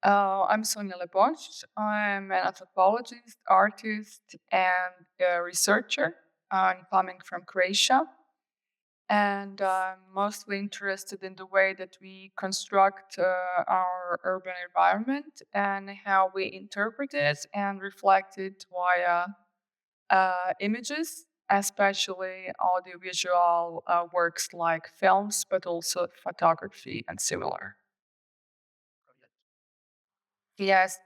I'm Sonja Leboš. I'm an anthropologist, artist, and a researcher. I'm coming from Croatia, and I'm mostly interested in the way that we construct our urban environment and how we interpret it and reflect it via images, especially audiovisual works like films, but also photography and similar. Yes,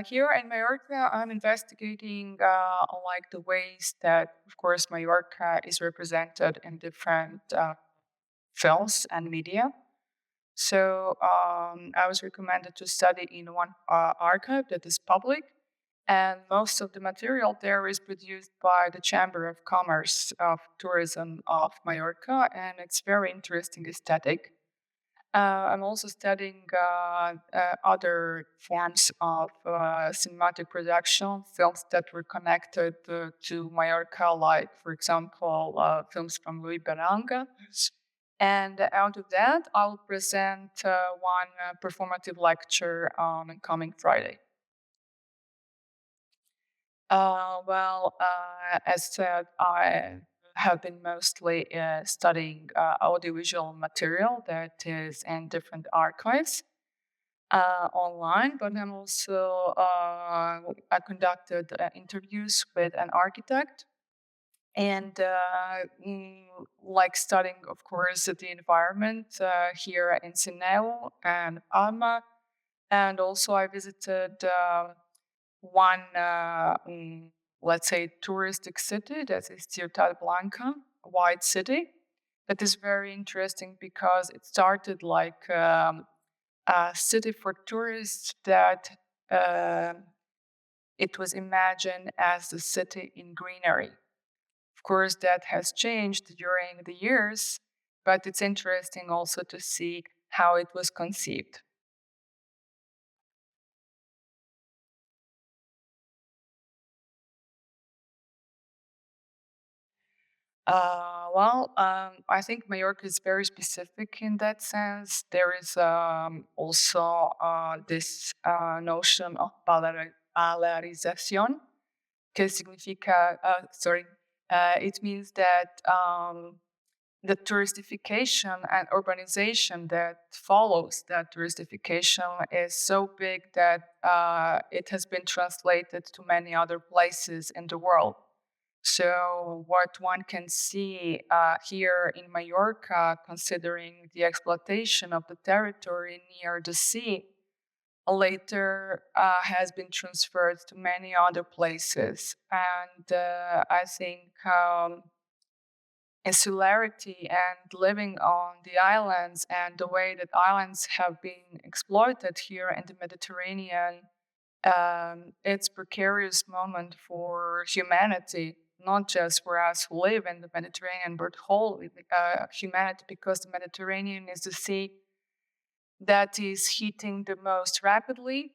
here in Mallorca, I'm investigating like the ways that, of course, Mallorca is represented in different films and media. So I was recommended to study in one archive that is public, and most of the material there is produced by the Chamber of Commerce of Tourism of Mallorca, and it's very interesting aesthetic. I'm also studying other forms of cinematic production, films that were connected to Mallorca, like, for example, films from Louis Berlanga. And out of that, I'll present one performative lecture on coming Friday. As said, I have been mostly studying audiovisual material that is in different archives online, but I'm also I conducted interviews with an architect and like studying, of course, the environment here in Sineu and Alma, and also I visited one, let's say, touristic city that is Ciutat Blanca, a white city. That is very interesting because it started like a city for tourists that it was imagined as a city in greenery. Of course, that has changed during the years, but it's interesting also to see how it was conceived. I think Mallorca is very specific in that sense. There is also this notion of polarización, que significa, it means that the touristification and urbanization that follows that touristification is so big that it has been translated to many other places in the world. So what one can see here in Mallorca, considering the exploitation of the territory near the sea, later has been transferred to many other places. And I think insularity and living on the islands and the way that islands have been exploited here in the Mediterranean, it's precarious moment for humanity, not just for us who live in the Mediterranean, but whole humanity, because the Mediterranean is the sea that is heating the most rapidly.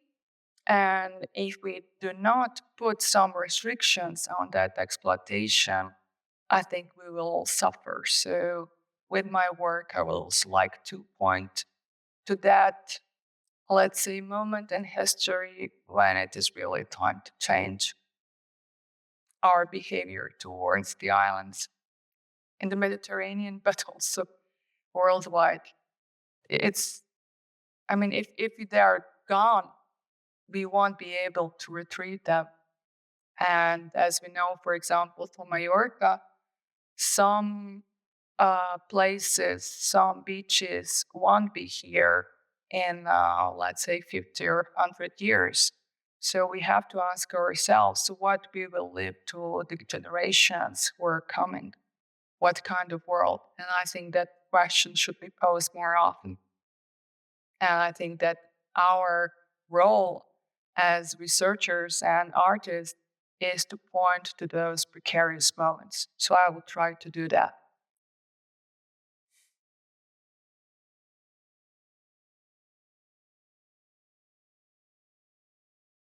And if we do not put some restrictions on that exploitation, I think we will suffer. So with my work, I will also like to point to that, let's say, moment in history when it is really time to change our behavior towards the islands in the Mediterranean, but also worldwide. If they are gone, we won't be able to retrieve them. And as we know, for example, for Mallorca, some places, some beaches won't be here in, let's say, 50 or 100 years. So we have to ask ourselves what we will leave to the generations who are coming. What kind of world? And I think that question should be posed more often. And I think that our role as researchers and artists is to point to those precarious moments. So I will try to do that.